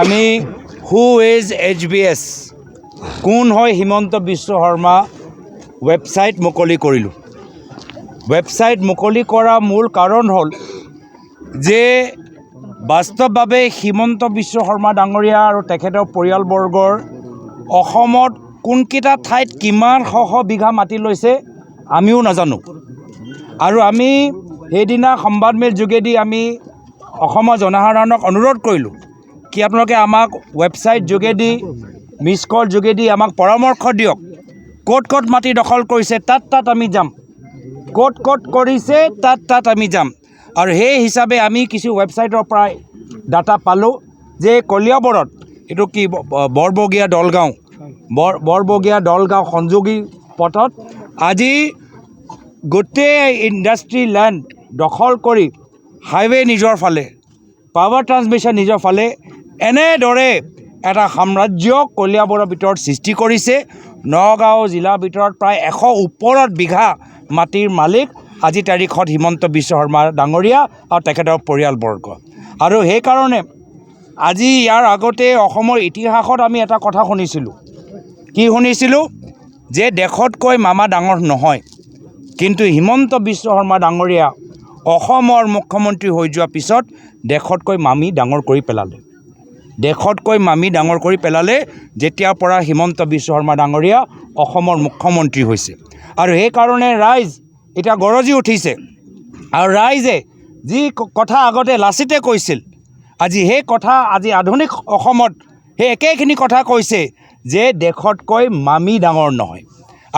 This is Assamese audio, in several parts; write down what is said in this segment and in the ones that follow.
আমি হু ইজ HBS কোন হয় হিমন্ত বিশ্ব শৰ্মা ৱেবছাইট মুকলি কৰিলোঁ। ৱেবছাইট মুকলি কৰা মূল কাৰণ হ'ল যে বাস্তৱভাৱে হিমন্ত বিশ্ব শৰ্মা ডাঙৰীয়া আৰু তেখেতৰ পৰিয়ালবৰ্গৰ অসমত কোনকেইটা ঠাইত কিমান শ বিঘা মাটি লৈছে আমিও নাজানো। আৰু আমি সেইদিনা সংবাদমেল যোগেদি আমি অসমৰ জনসাধাৰণক অনুৰোধ কৰিলোঁ কি আপোনালোকে আমাক ৱেবছাইট যোগেদি মিছ কল যোগেদি আমাক পৰামৰ্শ দিয়ক, ক'ত ক'ত মাটি দখল কৰিছে তাত আমি যাম, ক'ত ক'ত কৰিছে তাত আমি যাম। আৰু সেই হিচাপে আমি কিছু ৱেবছাইটৰ পৰা ডাটা পালোঁ যে কলিয়াবৰত এইটো কি বৰবগীয়া দলগাঁও সংযোগী পথত আজি গোটেই ইণ্ডাষ্ট্ৰী লেণ্ড দখল কৰি হাইৱে নিজৰ ফালে, পাৱাৰ ট্ৰান্সমিশ্যন নিজৰ ফালে এনেদৰে এটা সাম্ৰাজ্য কলিয়াবৰৰ ভিতৰত সৃষ্টি কৰিছে। নগাঁও জিলাৰ ভিতৰত প্ৰায় 100 ওপৰত বিঘা মাটিৰ মালিক আজি তাৰিখত হিমন্ত বিশ্ব শৰ্মা ডাঙৰীয়া আৰু তেখেতৰ পৰিয়ালবৰ্গ। আৰু সেইকাৰণে আজি ইয়াৰ আগতে অসমৰ ইতিহাসত আমি এটা কথা শুনিছিলোঁ, কি শুনিছিলোঁ যে দেশতকৈ মামা ডাঙৰ নহয়, কিন্তু হিমন্ত বিশ্ব শৰ্মা ডাঙৰীয়া অসমৰ মুখ্যমন্ত্ৰী হৈ যোৱাৰ পিছত দেশতকৈ মামী ডাঙৰ কৰি পেলালে। যেতিয়াৰ পৰা হিমন্ত বিশ্ব শৰ্মা ডাঙৰীয়া অসমৰ মুখ্যমন্ত্ৰী হৈছে। আৰু সেইকাৰণে ৰাইজ এতিয়া গৰজি উঠিছে। আৰু ৰাইজে যি কথা আগতে লাচিতে কৈছিল, আজি সেই কথা আজি আধুনিক অসমত সেই একেখিনি কথা কৈছে যে দেশতকৈ মামী ডাঙৰ নহয়।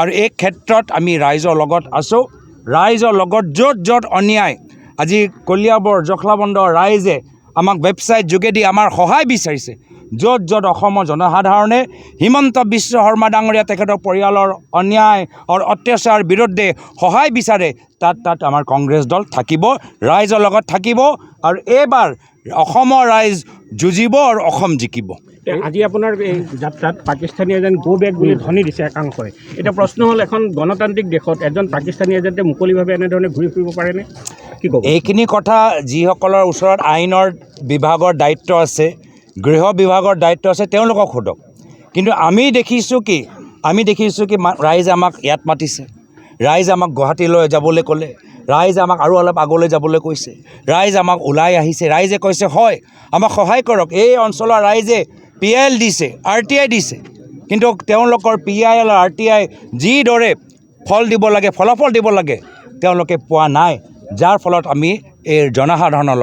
আৰু এই ক্ষেত্ৰত আমি ৰাইজৰ লগত আছোঁ। ৰাইজৰ লগত য'ত অন্যায়, আজি কলিয়াবৰ জখলাবন্ধাৰ ৰাইজে আমাক ৱেবছাইট যোগেদি আমাৰ সহায় বিচাৰিছে। য'ত অসমৰ জনসাধাৰণে হিমন্ত বিশ্ব শৰ্মা ডাঙৰীয়া তেখেতৰ পৰিয়ালৰ অন্যায় আৰু অত্যাচাৰ বিৰুদ্ধে সহায় বিচাৰে, তাত আমাৰ কংগ্ৰেছ দল থাকিব, ৰাইজৰ লগত থাকিব। আৰু এইবাৰ অসমৰ ৰাইজ যুঁজিব আৰু অসম জিকিব। আজি আপোনাৰ এই যাত্ৰাত পাকিস্তানী এজেণ্ট গো বেক বুলি ধ্বনি দিছে একাংশই। এতিয়া প্ৰশ্ন হ'ল, এখন গণতান্ত্ৰিক দেশত এজন পাকিস্তানী এজেণ্টে মুকলিভাৱে এনেধৰণে ঘূৰি ফুৰিব পাৰেনে? কি ক'ব? এইখিনি কথা যিসকলৰ ওচৰত আইনৰ বিভাগৰ দায়িত্ব আছে, গৃহ বিভাগৰ দায়িত্ব আছে, তেওঁলোকক সোধক। কিন্তু আমি দেখিছোঁ কি ৰাইজে আমাক ইয়াত মাতিছে, ৰাইজে আমাক গুৱাহাটীলৈ যাবলৈ ক'লে, ৰাইজে আমাক আৰু অলপ আগলৈ যাবলৈ কৈছে, ৰাইজ আমাক ওলাই আহিছে, ৰাইজে কৈছে হয় আমাক সহায় কৰক। এই অঞ্চলৰ ৰাইজে PIL দিছে, RTI দিছে, কিন্তু তেওঁলোকৰ PIL আৰু RTI যিদৰে ফলাফল দিব লাগে তেওঁলোকে পোৱা নাই, যাৰ ফলত আমি এই জনসাধাৰণৰ